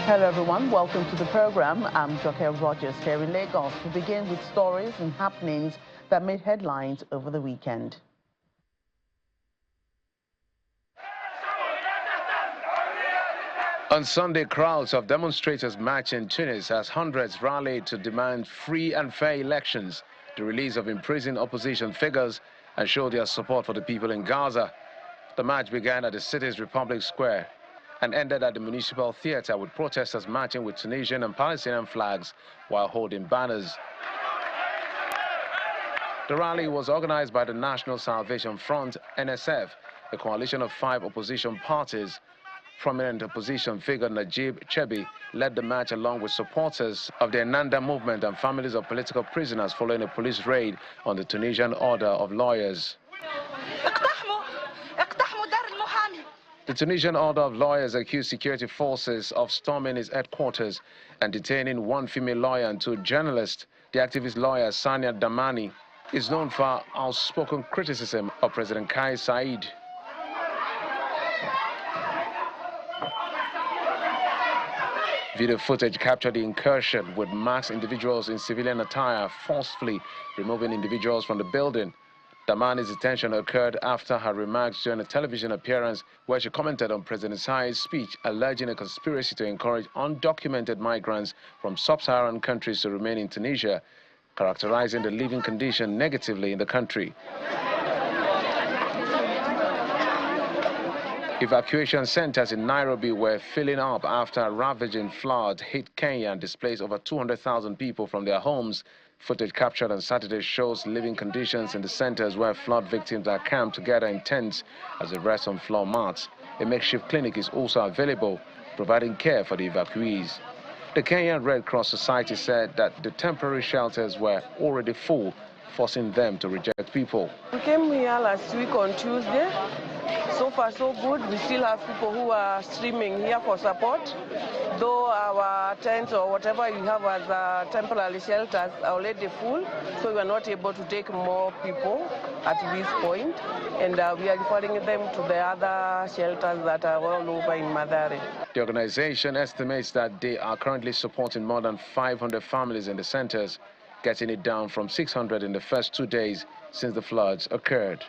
Hello everyone, welcome to the program. I'm Joker Rogers here in Lagos. We begin with stories and happenings that made headlines over the weekend. On Sunday, crowds of demonstrators marched in Tunis as hundreds rallied to demand free and fair elections, the release of imprisoned opposition figures, and show their support for the people in Gaza. The march began at the city's Republic Square and ended at the Municipal Theatre with protesters marching with Tunisian and Palestinian flags while holding banners. The rally was organized by the National Salvation Front, NSF, a coalition of 5 opposition parties. Prominent opposition figure Najib Chebi led the march along with supporters of the Ennahda movement and families of political prisoners following a police raid on the Tunisian Order of Lawyers. The Tunisian Order of Lawyers accused security forces of storming its headquarters and detaining 1 female lawyer and 2 journalists. The activist lawyer Sania Damani is known for outspoken criticism of President Kais Saied. Video footage captured the incursion with masked individuals in civilian attire forcefully removing individuals from the building. Damani's detention occurred after her remarks during a television appearance where she commented on President Saied's speech alleging a conspiracy to encourage undocumented migrants from sub-Saharan countries to remain in Tunisia, characterizing the living condition negatively in the country. Evacuation centers in Nairobi were filling up after a ravaging flood hit Kenya and displaced over 200,000 people from their homes. Footage captured on Saturday shows living conditions in the centers where flood victims are camped together in tents as they rest on floor mats. A makeshift clinic is also available, providing care for the evacuees. The Kenyan Red Cross Society said that the temporary shelters were already full, forcing them to reject people. We came here last week on Tuesday. So far so good. We still have people who are streaming here for support. Though our tents or whatever you have as temporary shelters are already full, so we are not able to take more people at this point. And we are referring them to the other shelters that are all over in Mathare. The organization estimates that they are currently supporting more than 500 families in the centers, getting it down from 600 in the first 2 days since the floods occurred.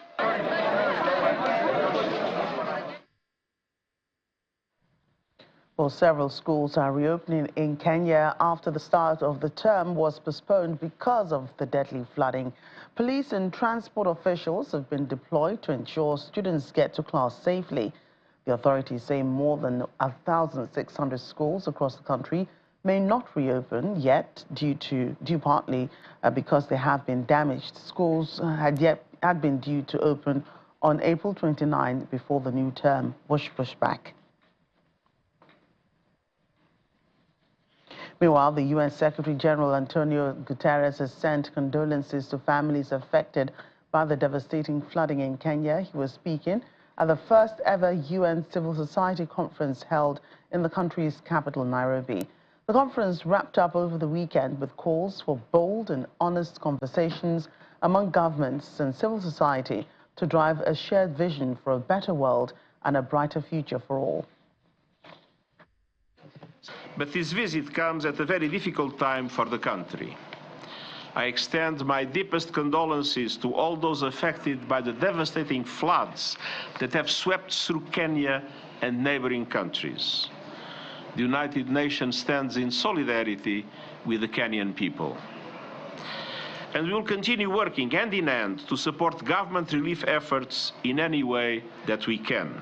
Well, several schools are reopening in Kenya after the start of the term was postponed because of the deadly flooding. Police and transport officials have been deployed to ensure students get to class safely. The authorities say more than 1,600 schools across the country may not reopen yet due partly because they have been damaged. Schools had been due to open on April 29 before the new term was pushed back. Meanwhile, the UN Secretary General Antonio Guterres has sent condolences to families affected by the devastating flooding in Kenya. He was speaking at the first ever UN Civil Society conference held in the country's capital, Nairobi. The conference wrapped up over the weekend with calls for bold and honest conversations among governments and civil society to drive a shared vision for a better world and a brighter future for all. But this visit comes at a very difficult time for the country. I extend my deepest condolences to all those affected by the devastating floods that have swept through Kenya and neighboring countries. The United Nations stands in solidarity with the Kenyan people. And we will continue working hand in hand to support government relief efforts in any way that we can.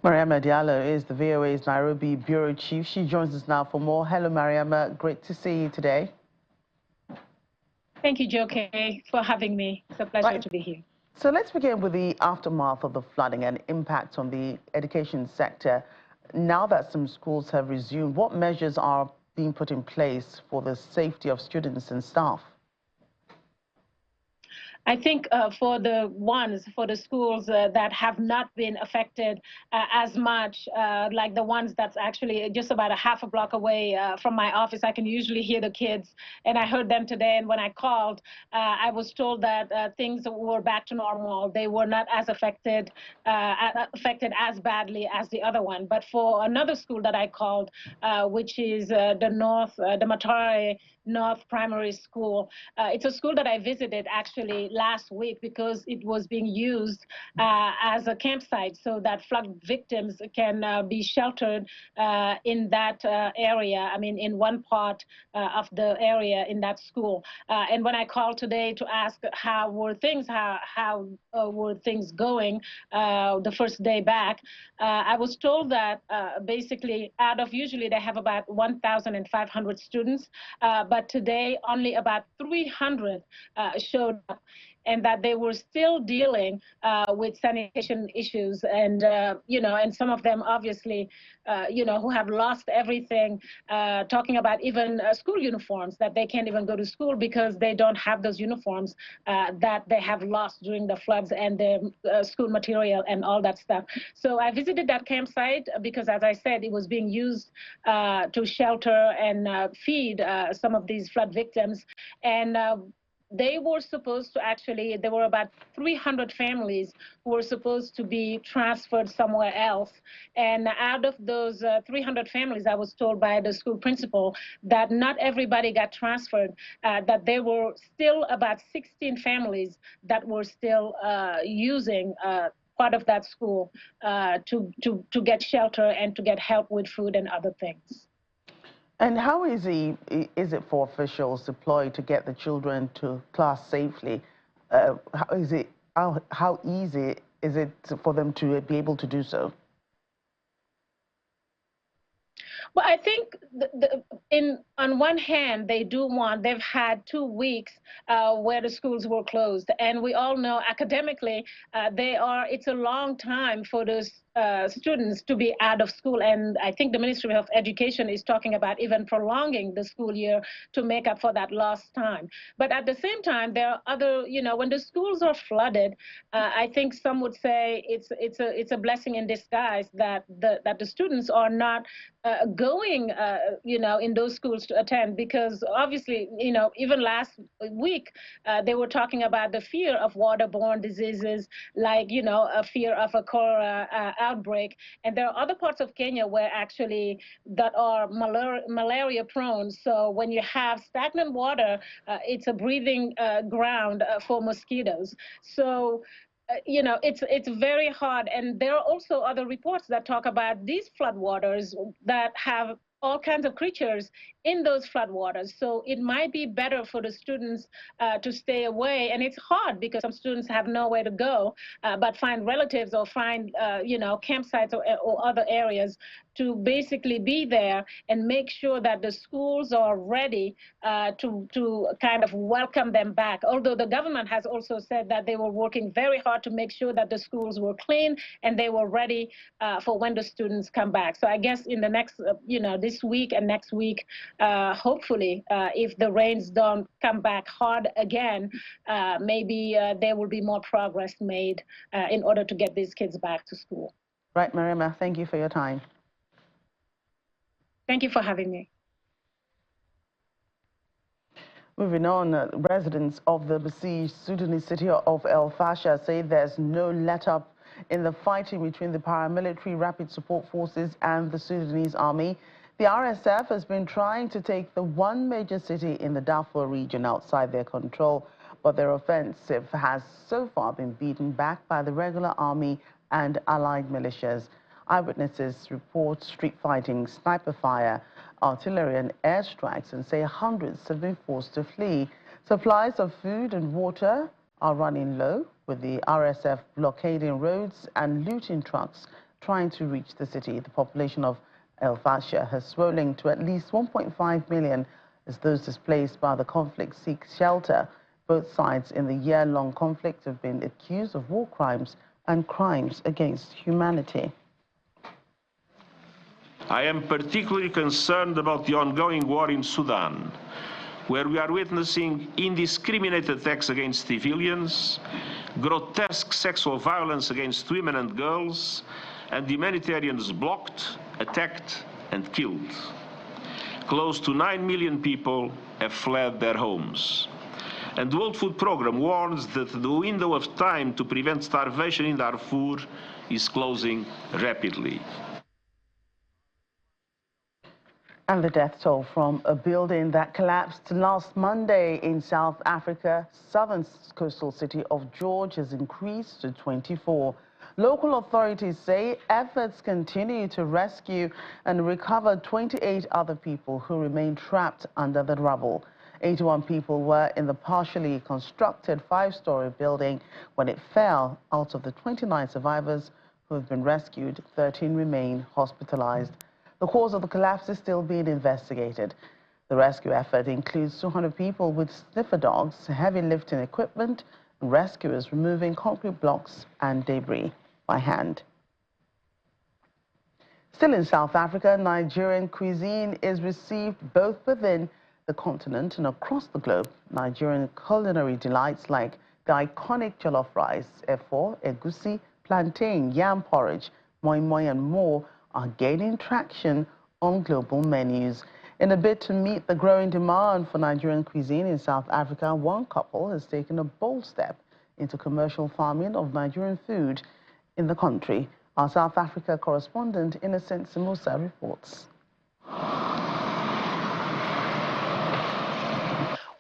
Mariama Diallo is the VOA's Nairobi Bureau Chief. She joins us now for more. Hello, Mariama. Great to see you today. Thank you, Joe Kay, for having me. It's a pleasure to be here. So let's begin with the aftermath of the flooding and impact on the education sector. Now that some schools have resumed, what measures are being put in place for the safety of students and staff? I think for the schools that have not been affected as much, like the ones that's actually just about a half a block away from my office, I can usually hear the kids, and I heard them today. And when I called, I was told that things were back to normal. They were not as affected as badly as the other one. But for another school that I called, which is the Matare North Primary School, it's a school that I visited actually last week because it was being used as a campsite so that flood victims can be sheltered in that area. I mean, in one part of the area in that school. And when I called today to ask how were things going the first day back, I was told that basically out of usually they have about 1,500 students, but today only about 300 showed up, and that they were still dealing with sanitation issues, and and some of them obviously, who have lost everything, talking about even school uniforms, that they can't even go to school because they don't have those uniforms that they have lost during the floods, and their school material and all that stuff. So I visited that campsite because, as I said, it was being used to shelter and feed some of these flood victims. And they were supposed to actually, there were about 300 families who were supposed to be transferred somewhere else. And out of those 300 families, I was told by the school principal that not everybody got transferred, that there were still about 16 families that were still using part of that school to get shelter and to get help with food and other things. And how easy is it for officials deployed to get the children to class safely? How easy is it for them to be able to do so? Well, I think on one hand, they've had 2 weeks where the schools were closed. And we all know academically, it's a long time for those students to be out of school. And I think the Ministry of Education is talking about even prolonging the school year to make up for that lost time. But at the same time, there are other, when the schools are flooded, I think some would say it's a blessing in disguise that the students are not going, in those schools to attend, because obviously, even last week, they were talking about the fear of waterborne diseases, like, a fear of a cholera outbreak. And there are other parts of Kenya where actually that are malaria prone. So when you have stagnant water, it's a breathing ground for mosquitoes. So it's very hard. And there are also other reports that talk about these floodwaters that have all kinds of creatures in those floodwaters. So it might be better for the students to stay away. And it's hard because some students have nowhere to go, but find relatives or find, campsites or other areas to basically be there and make sure that the schools are ready to kind of welcome them back. Although the government has also said that they were working very hard to make sure that the schools were clean and they were ready for when the students come back. So I guess in the next, this week and next week, hopefully, if the rains don't come back hard again, maybe there will be more progress made in order to get these kids back to school. Right, Marima, thank you for your time. Thank you for having me. Moving on, residents of the besieged Sudanese city of El Fasher say there's no let-up in the fighting between the paramilitary rapid support forces and the Sudanese army. The RSF has been trying to take the one major city in the Darfur region outside their control, but their offensive has so far been beaten back by the regular army and allied militias. Eyewitnesses report street fighting, sniper fire, artillery and airstrikes, and say hundreds have been forced to flee. Supplies of food and water are running low, with the RSF blockading roads and looting trucks trying to reach the city. The population of El Fasher has swollen to at least 1.5 million as those displaced by the conflict seek shelter. Both sides in the year-long conflict have been accused of war crimes and crimes against humanity. I am particularly concerned about the ongoing war in Sudan, where we are witnessing indiscriminate attacks against civilians, grotesque sexual violence against women and girls, and humanitarians blocked, attacked, and killed. Close to 9 million people have fled their homes. And the World Food Programme warns that the window of time to prevent starvation in Darfur is closing rapidly. And the death toll from a building that collapsed last Monday in South Africa, southern coastal city of George, has increased to 24. Local authorities say efforts continue to rescue and recover 28 other people who remain trapped under the rubble. 81 people were in the partially constructed 5-story building when it fell. Out of the 29 survivors who have been rescued, 13 remain hospitalized. The cause of the collapse is still being investigated. The rescue effort includes 200 people with sniffer dogs, heavy lifting equipment, and rescuers removing concrete blocks and debris by hand. Still in South Africa, Nigerian cuisine is received both within the continent and across the globe. Nigerian culinary delights like the iconic jollof rice, efo, egusi, plantain, yam porridge, moi moi, and more are gaining traction on global menus. In a bid to meet the growing demand for Nigerian cuisine in South Africa, one couple has taken a bold step into commercial farming of Nigerian food in the country. Our South Africa correspondent, Innocent Simusa, reports.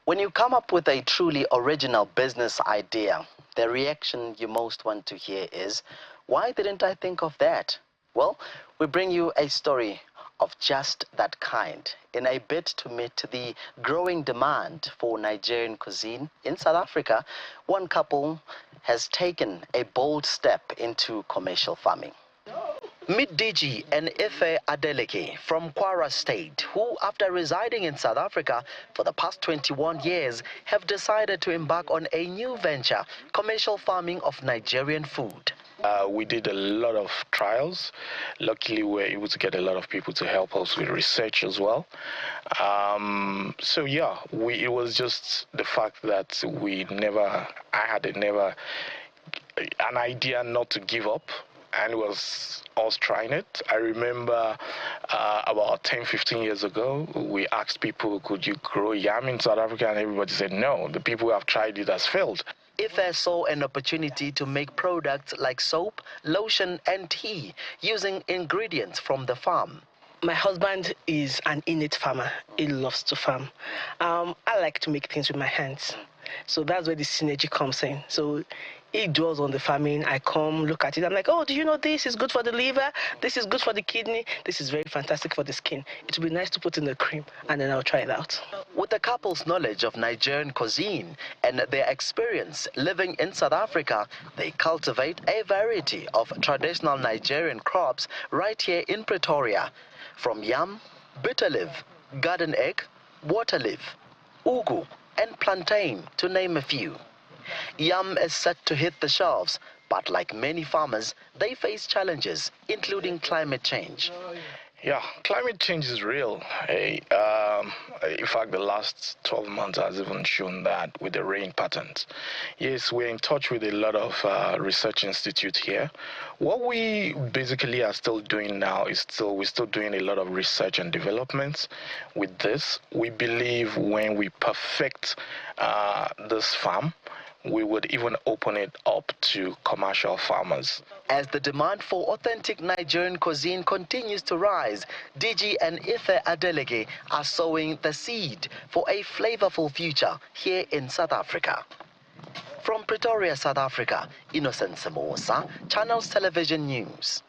When you come up with a truly original business idea, the reaction you most want to hear is, why didn't I think of that? Well, we bring you a story of just that kind. In a bid to meet the growing demand for Nigerian cuisine in South Africa, one couple has taken a bold step into commercial farming. Meet Digi and Ife Adeleke from Kwara State, who, after residing in South Africa for the past 21 years, have decided to embark on a new venture, commercial farming of Nigerian food. We did a lot of trials. Luckily, we were able to get a lot of people to help us with research as well. So yeah, it was just the fact that I had an idea not to give up, and it was us trying it. I remember about 10, 15 years ago, we asked people, could you grow yam in South Africa? And everybody said no. The people who have tried it has failed. Ife saw an opportunity to make products like soap, lotion, and tea using ingredients from the farm. My husband is an innate farmer. He loves to farm. I like to make things with my hands. So that's where the synergy comes in. So he dwells on the farming. I come, look at it. I'm like, oh, do you know this is good for the liver? This is good for the kidney. This is very fantastic for the skin. It would be nice to put in the cream, and then I'll try it out. With the couple's knowledge of Nigerian cuisine and their experience living in South Africa, they cultivate a variety of traditional Nigerian crops right here in Pretoria. From yam, bitter leaf, garden egg, water leaf, ugu, and plantain, to name a few. Yam is set to hit the shelves, but like many farmers, they face challenges, including climate change. Yeah, climate change is real. In fact, the last 12 months has even shown that with the rain patterns. Yes, we're in touch with a lot of research institutes here. What we basically are still doing now is we're still doing a lot of research and developments with this. We believe when we perfect this farm, we would even open it up to commercial farmers. As the demand for authentic Nigerian cuisine continues to rise, Digi and Ife Adeleke are sowing the seed for a flavorful future here in South Africa. From Pretoria, South Africa, Innocent Samosa, Channels Television News.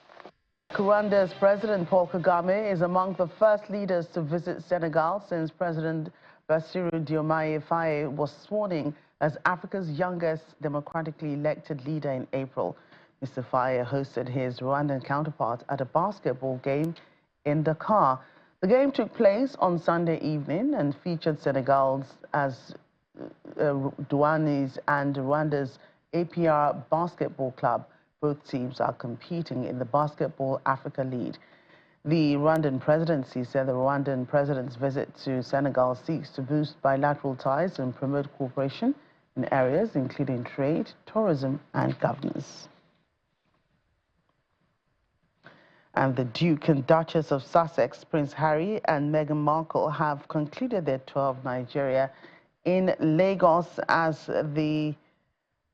Rwanda's President Paul Kagame is among the first leaders to visit Senegal since President Bassirou Diomaye Faye was sworn in as Africa's youngest democratically elected leader in April. Mr. Faye hosted his Rwandan counterpart at a basketball game in Dakar. The game took place on Sunday evening and featured Senegal's as Douane's and Rwanda's APR basketball club. Both teams are competing in the Basketball Africa League. The Rwandan presidency said the Rwandan president's visit to Senegal seeks to boost bilateral ties and promote cooperation in areas including trade, tourism, and governance. And the Duke and Duchess of Sussex, Prince Harry and Meghan Markle, have concluded their tour of Nigeria in Lagos at the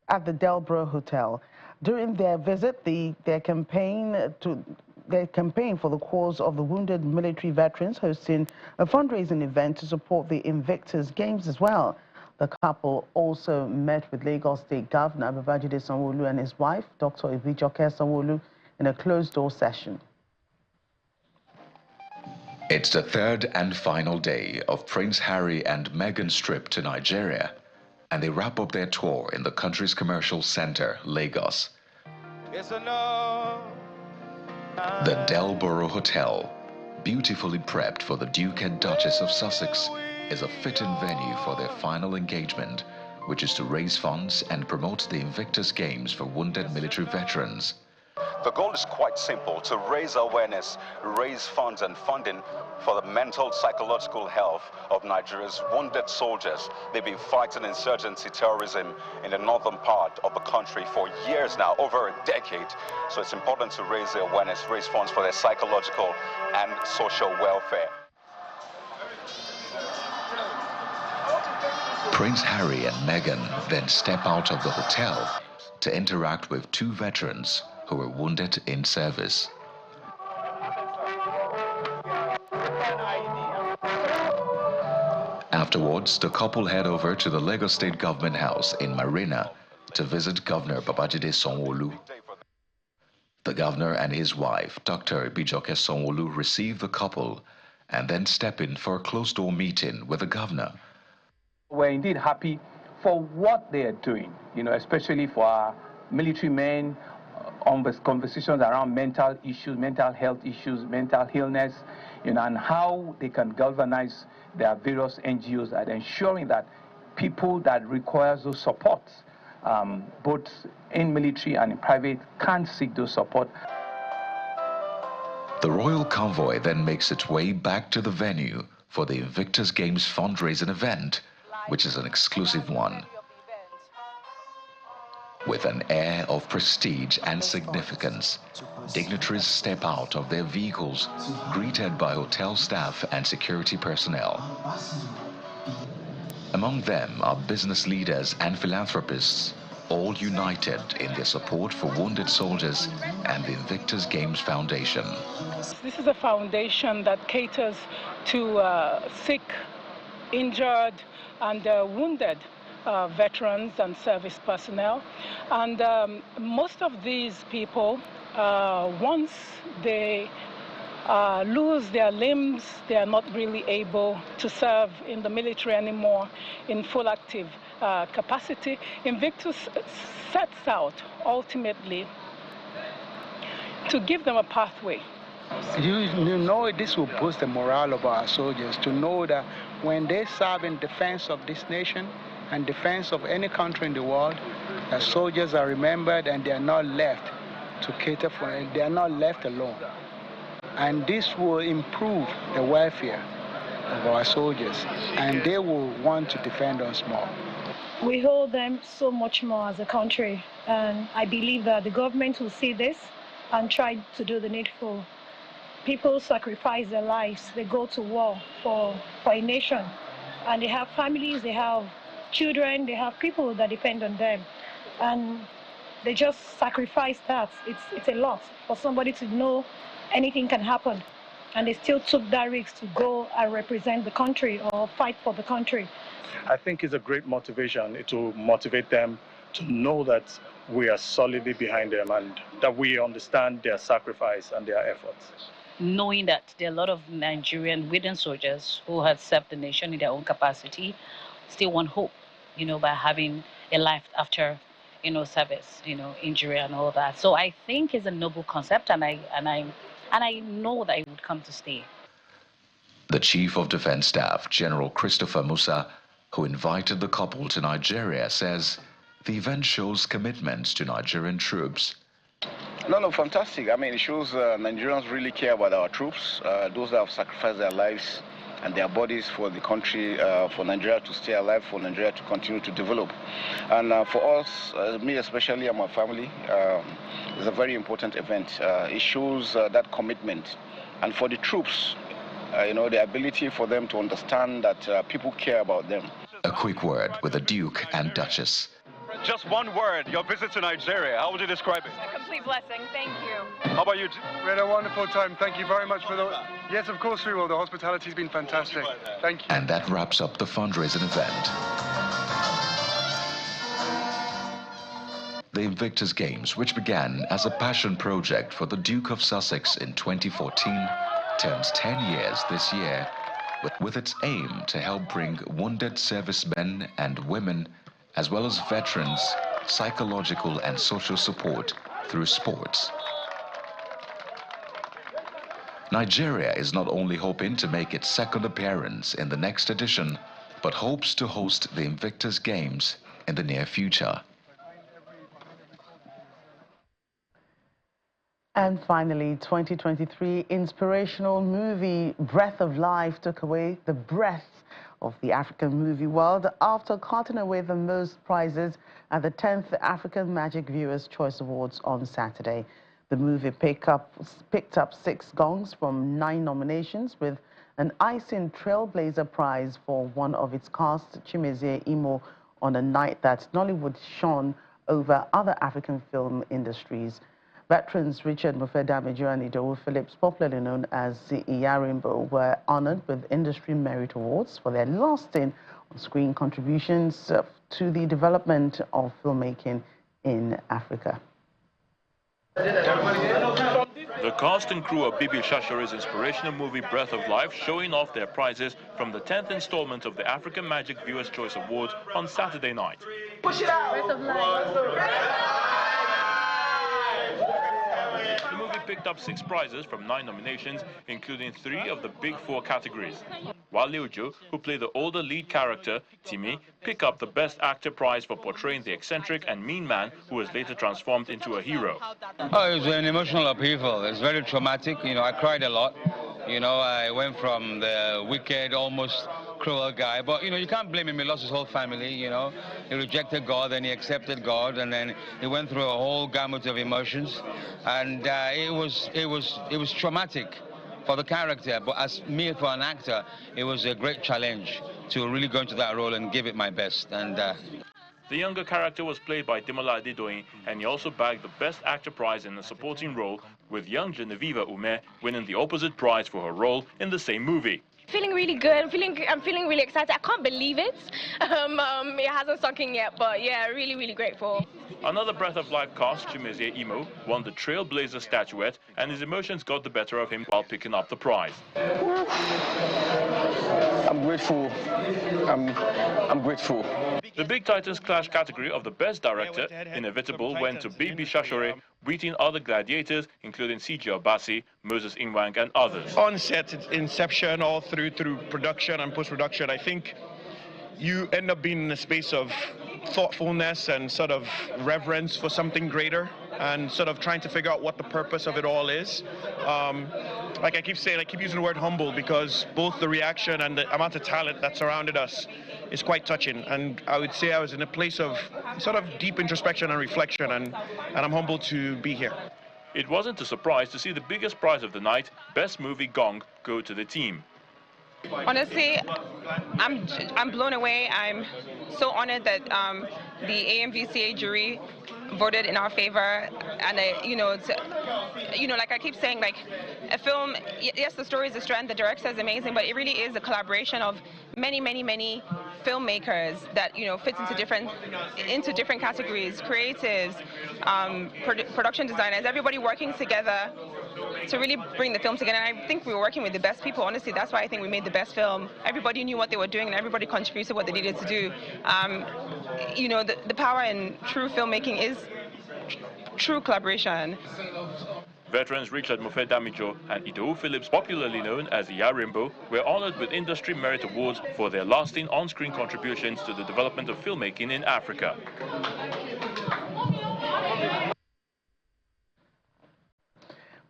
Delborough Hotel. During their visit, their campaign for the cause of the wounded military veterans, hosting a fundraising event to support the Invictus Games as well. The couple also met with Lagos State Governor Babajide Sanwo-Olu and his wife, Dr. Ibijoke Sanwo-Olu, in a closed-door session. It's the third and final day of Prince Harry and Meghan's trip to Nigeria, and they wrap up their tour in the country's commercial center, Lagos. The Delborough Hotel, beautifully prepped for the Duke and Duchess of Sussex, is a fitting venue for their final engagement, which is to raise funds and promote the Invictus Games for wounded military veterans. The goal is quite simple: to raise awareness, raise funds and funding for the mental, psychological health of Nigeria's wounded soldiers. They've been fighting insurgency terrorism in the northern part of the country for years now, over a decade. So it's important to raise the awareness, raise funds for their psychological and social welfare. Prince Harry and Meghan then step out of the hotel to interact with two veterans who were wounded in service. Afterwards, the couple head over to the Lagos State Government House in Marina to visit Governor Babajide Sanwo-Olu. The governor and his wife, Dr. Ibijoke Sanwo-Olu, receive the couple and then step in for a closed-door meeting with the governor. We're indeed happy for what they are doing, especially for our military men, on the conversations around mental issues, mental health issues, mental illness, and how they can galvanize their various NGOs at ensuring that people that require those supports, both in military and in private, can seek those support. The royal convoy then makes its way back to the venue for the Invictus Games fundraising event, which is an exclusive one. With an air of prestige and significance, dignitaries step out of their vehicles, greeted by hotel staff and security personnel. Among them are business leaders and philanthropists, all united in their support for wounded soldiers and the Invictus Games Foundation. This is a foundation that caters to sick, injured, and wounded veterans and service personnel. And most of these people, once they lose their limbs, they are not really able to serve in the military anymore in full active capacity. Invictus sets out ultimately to give them a pathway. You know, this will boost the morale of our soldiers to know that when they serve in defense of this nation and defense of any country in the world, that soldiers are remembered and they are not left to cater for it. They are not left alone. And this will improve the welfare of our soldiers, and they will want to defend us more. We hold them so much more as a country, and I believe that the government will see this and try to do the needful. People sacrifice their lives, they go to war for a nation, and they have families, they have children, they have people that depend on them, and they just sacrifice that. It's a lot for somebody to know anything can happen, and they still took that risk to go and represent the country or fight for the country. I think it's a great motivation. It will motivate them to know that we are solidly behind them and that we understand their sacrifice and their efforts. Knowing that there are a lot of Nigerian wooden soldiers who have served the nation in their own capacity, still want hope, by having a life after, service, injury and all that. So I think it's a noble concept, and I know that it would come to stay. The Chief of Defense Staff, General Christopher Musa, who invited the couple to Nigeria, says the event shows commitment to Nigerian troops. No, fantastic. I mean, it shows Nigerians really care about our troops, those that have sacrificed their lives and their bodies for the country, for Nigeria to stay alive, for Nigeria to continue to develop. And for us, me especially and my family, it's a very important event. It shows that commitment. And for the troops, the ability for them to understand that people care about them. A quick word with the Duke and Duchess. Just one word, your visit to Nigeria, how would you describe it? A complete blessing, thank you. How about you? We had a wonderful time. Thank you very much for the... Yes, of course we will. The hospitality's been fantastic. Thank you. And that wraps up the fundraising event. The Invictus Games, which began as a passion project for the Duke of Sussex in 2014, turns 10 years this year, with its aim to help bring wounded servicemen and women, as well as veterans, psychological and social support through sports. Nigeria is not only hoping to make its second appearance in the next edition, but hopes to host the Invictus Games in the near future. And finally, 2023 inspirational movie Breath of Life took away the breath of the African movie world after carting away the most prizes at the 10th African Magic Viewers' Choice Awards on Saturday. The movie picked up 6 gongs from 9 nominations, with an Icing Trailblazer Prize for one of its cast, Chimezie Imo, on a night that Nollywood shone over other African film industries. Veterans Richard Mofedamijo and Idowu Phillips, popularly known as the Iyarimbo, were honored with Industry Merit Awards for their lasting on-screen contributions to the development of filmmaking in Africa. The cast and crew of Bibi Shashore's inspirational movie Breath of Life showing off their prizes from the 10th installment of the African Magic Viewers' Choice Awards on Saturday night. Push it out! Breath of Life. The movie picked up 6 prizes from 9 nominations, including 3 of the Big 4 categories. While Liuju, who played the older lead character, Timi, picked up the Best Actor prize for portraying the eccentric and mean man who was later transformed into a hero. Oh, it was an emotional upheaval. It's very traumatic. I cried a lot. I went from the wicked, almost cruel guy, but you can't blame him. He lost his whole family. He rejected God, and he accepted God, and then he went through a whole gamut of emotions, and it was traumatic for the character. But as me, for an actor, it was a great challenge to really go into that role and give it my best. And the younger character was played by Demola Adedoyin, and he also bagged the Best Actor prize in a supporting role, with young Genevieve Ume winning the opposite prize for her role in the same movie. Feeling really good. I'm feeling really excited. I can't believe it. It hasn't sunk in yet, but yeah, really, really grateful. Another Breath of Life cast, Chimezie Imo, won the Trailblazer statuette, and his emotions got the better of him while picking up the prize. I'm grateful. I'm grateful. The Big Titans Clash category of the Best Director, inevitable, went to Bibi Shashore, beating other gladiators, including C.J. Obasi, Moses Inwang, and others. On set, inception, all through production and post-production, I think you end up being in a space of thoughtfulness and sort of reverence for something greater, and sort of trying to figure out what the purpose of it all is. Like I keep saying, I keep using the word humble, because both the reaction and the amount of talent that surrounded us is quite touching. And I would say I was in a place of sort of deep introspection and reflection, and I'm humbled to be here. It wasn't a surprise to see the biggest prize of the night, Best Movie Gong, go to the team. Honestly, I'm blown away. I'm so honored that the AMVCA jury voted in our favor, and like I keep saying, like a film, yes, the story is a strength, the director is amazing, but it really is a collaboration of many filmmakers that fits into different categories, creatives, production designers, everybody working together to really bring the film together. And I think we were working with the best people. Honestly, that's why I think we made the best film. Everybody knew what they were doing, and everybody contributed to what they needed to do. The power in true filmmaking is true collaboration. Veterans Richard Mofedamijo and Idowu Phillips, popularly known as Iyarimbo, were honored with Industry Merit Awards for their lasting on-screen contributions to the development of filmmaking in Africa.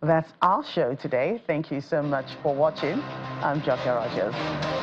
That's our show today. Thank you so much for watching. I'm Jokia Rogers.